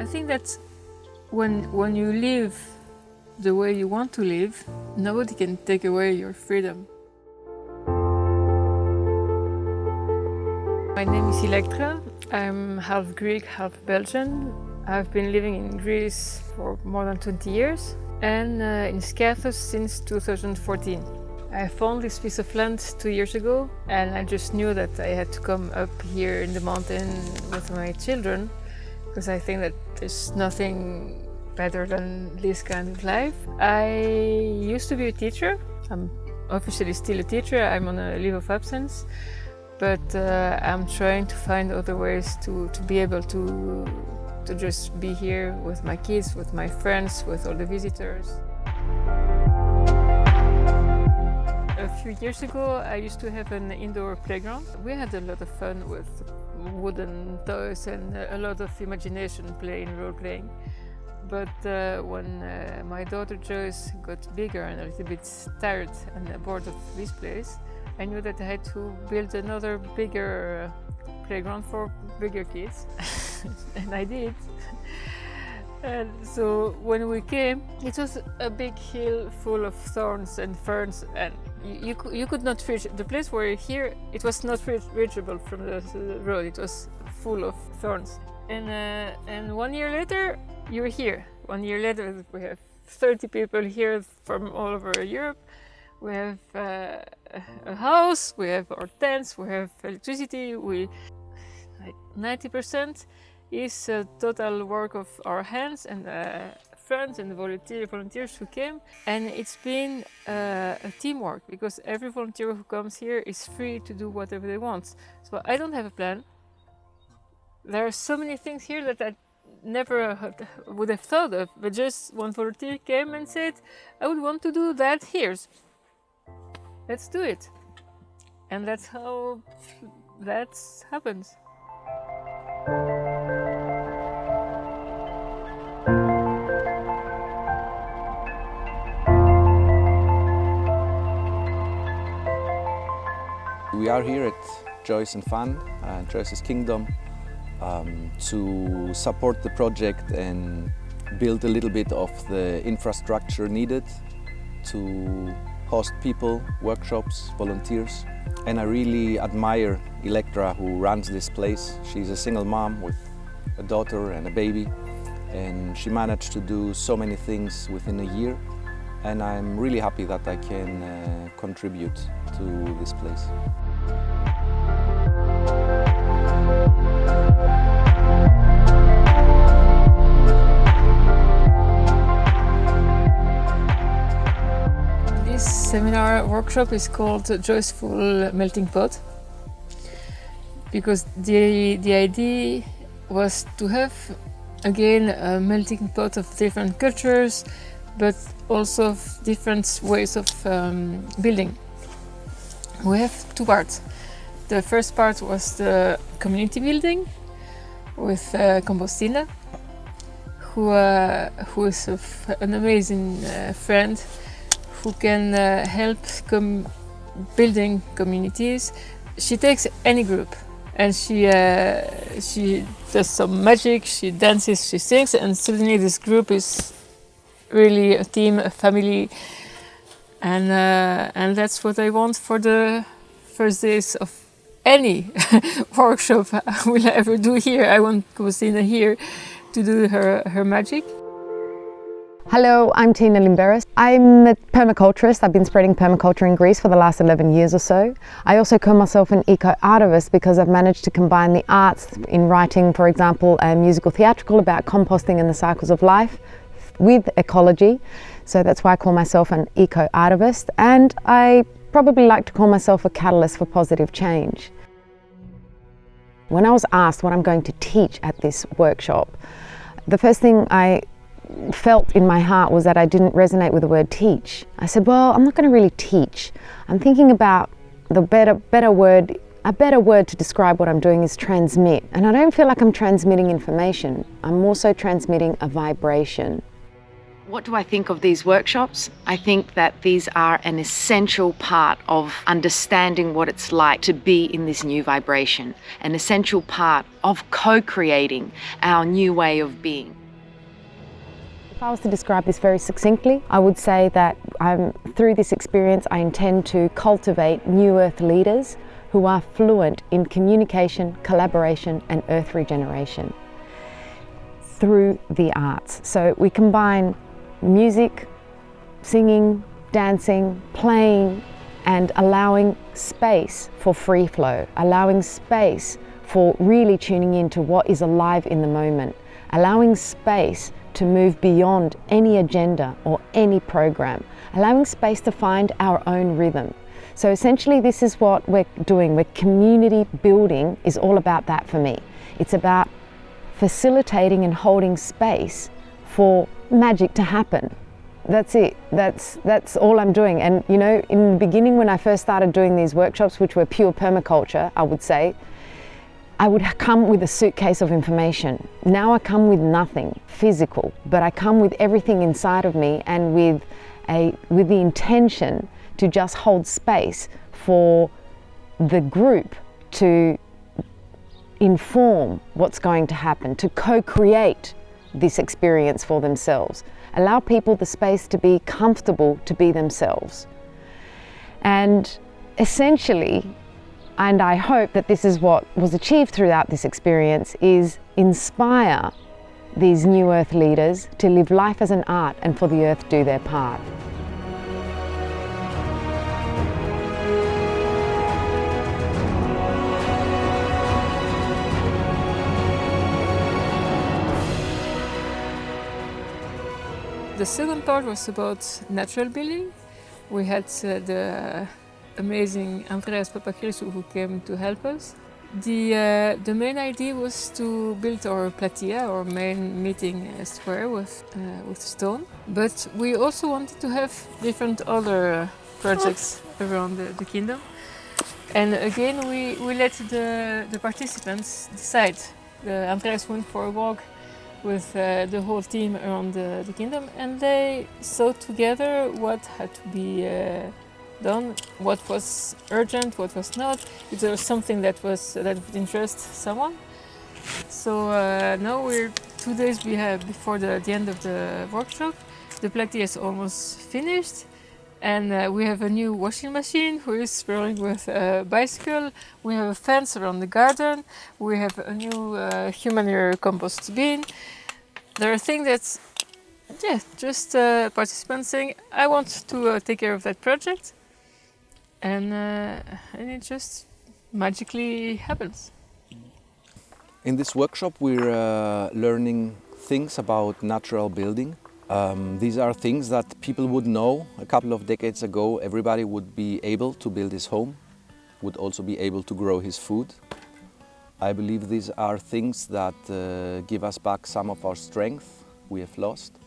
think that when you live the way you want to live, nobody can take away your freedom. My name is Electra. I'm half Greek, half Belgian. I've been living in Greece for more than 20 years and in Skiathos since 2014. I found this piece of land 2 years ago, and I just knew that I had to come up here in the mountain with my children, because I think that there's nothing better than this kind of life. I used to be a teacher. I'm officially still a teacher. I'm on a leave of absence, but I'm trying to find other ways to be able to just be here with my kids, with my friends, with all the visitors. A few years ago, I used to have an indoor playground. We had a lot of fun with wooden toys and a lot of imagination playing, role-playing. But when my daughter Joyce got bigger and a little bit tired and bored of this place, I knew that I had to build another bigger playground for bigger kids. And I did. And so when we came, it was a big hill full of thorns and ferns, and you could not reach the place where you're here. It was not reachable from the road. It was full of thorns. And 1 year later, you're here. 1 year later, we have 30 people here from all over Europe. We have a house, we have our tents, we have electricity. Like 90% is total work of our hands and friends and volunteers who came. And it's been a teamwork, because every volunteer who comes here is free to do whatever they want. So I don't have a plan. There are so many things here that I never would have thought of, but just one volunteer came and said, I would want to do that here. Let's do it. And that's how that happens. We are here at Joyce and Fun, Joyce's Kingdom, to support the project and build a little bit of the infrastructure needed to host people, workshops, volunteers. And I really admire Electra, who runs this place. She's a single mom with a daughter and a baby, and she managed to do so many things within a year. And I'm really happy that I can contribute to this place. This seminar workshop is called Joyful Melting Pot, because the idea was to have again a melting pot of different cultures, but also of different ways of building. We have two parts. The first part was the community building with Compostina, who is an amazing friend who can help building communities. She takes any group and she does some magic, she dances, she sings, and suddenly this group is really a team, a family, and that's what I want for the first days of any workshop I will ever do here. I want Compostina here to do her magic. Hello, I'm Tina Limberis. I'm a permaculturist. I've been spreading permaculture in Greece for the last 11 years or so. I also call myself an eco-artivist because I've managed to combine the arts in writing, for example, a musical theatrical about composting and the cycles of life with ecology. So that's why I call myself an eco-artivist, and I probably like to call myself a catalyst for positive change. When I was asked what I'm going to teach at this workshop, the first thing I felt in my heart was that I didn't resonate with the word teach. I said, well, I'm not going to really teach. I'm thinking about the better word to describe what I'm doing is transmit. And I don't feel like I'm transmitting information. I'm also transmitting a vibration. What do I think of these workshops? I think that these are an essential part of understanding what it's like to be in this new vibration, an essential part of co-creating our new way of being. If I was to describe this very succinctly, I would say that through this experience I intend to cultivate New Earth leaders who are fluent in communication, collaboration and earth regeneration through the arts. So we combine music, singing, dancing, playing and allowing space for free flow, allowing space for really tuning into what is alive in the moment, allowing space to move beyond any agenda or any program, allowing space to find our own rhythm. So essentially this is what we're doing. Community building is all about that for me. It's about facilitating and holding space for magic to happen. That's it. That's all I'm doing. And you know, in the beginning when I first started doing these workshops, which were pure permaculture, I would say, I would come with a suitcase of information. Now I come with nothing physical, but I come with everything inside of me and with the intention to just hold space for the group to inform what's going to happen, to co-create this experience for themselves. Allow people the space to be comfortable to be themselves. And essentially, and I hope that this is what was achieved throughout this experience, is inspire these New Earth leaders to live life as an art and for the earth do their part. The second part was about natural building. We had the amazing Andreas Papachrisou who came to help us. The main idea was to build our platea, our main meeting square with stone. But we also wanted to have different other projects around the kingdom. And again, we let the participants decide. Andreas went for a walk with the whole team around the kingdom, and they saw together what had to be done, what was urgent, what was not, if there was something that would interest someone. So now we're 2 days before the end of the workshop. The platea is almost finished, and we have a new washing machine who is rolling with a bicycle. We have a fence around the garden. We have a new human manure compost bin. There are things that, just participants saying, I want to take care of that project, and it just magically happens. In this workshop we're learning things about natural building. These are things that people would know a couple of decades ago. Everybody would be able to build his home, would also be able to grow his food. I believe these are things that give us back some of our strength we have lost.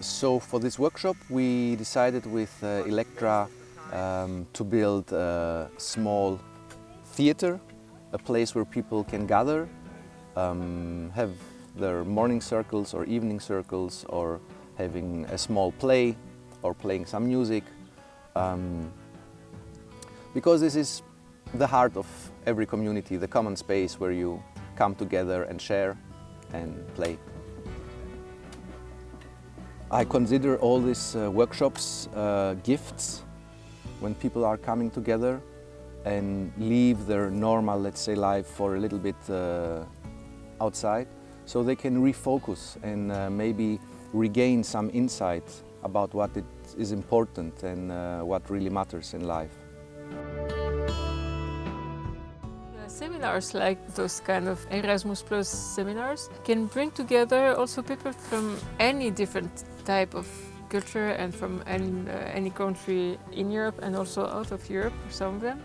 So for this workshop we decided with Electra to build a small theater, a place where people can gather, have their morning circles or evening circles, or having a small play or playing some music, because this is the heart of every community, the common space where you come together and share and play. I consider all these workshops gifts when people are coming together and leave their normal, let's say, life for a little bit outside, so they can refocus and maybe regain some insight about what is important and what really matters in life. Seminars like those kind of Erasmus Plus seminars can bring together also people from any different type of culture and from any country in Europe and also out of Europe, for some of them.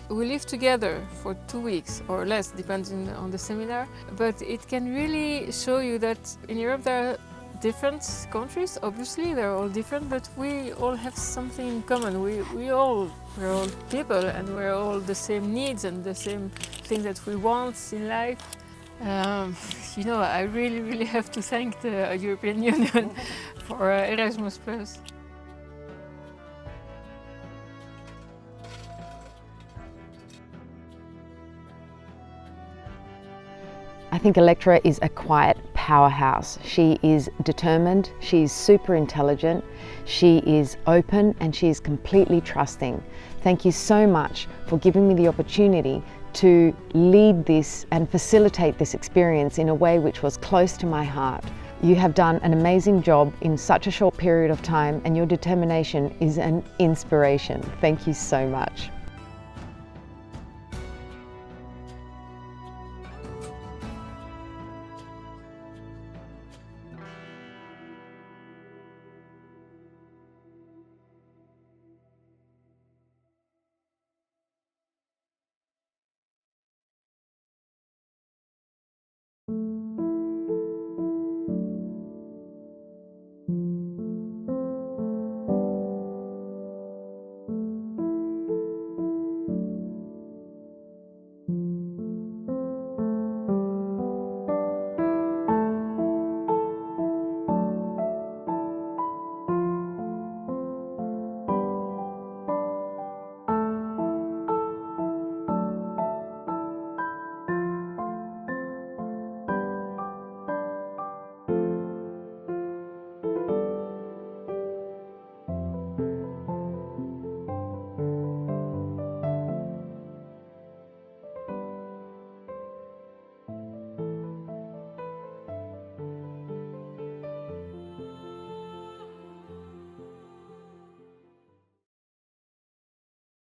We live together for 2 weeks or less, depending on the seminar, but it can really show you that in Europe there are different countries. Obviously they're all different, but we all have something in common. We're all people, and we're all the same needs and the same thing that we want in life. You know, I really have to thank the European Union for Erasmus+. I think Electra is a quiet powerhouse. She is determined, she's super intelligent, she is open, and she is completely trusting. Thank you so much for giving me the opportunity to lead this and facilitate this experience in a way which was close to my heart. You have done an amazing job in such a short period of time, and your determination is an inspiration. Thank you so much.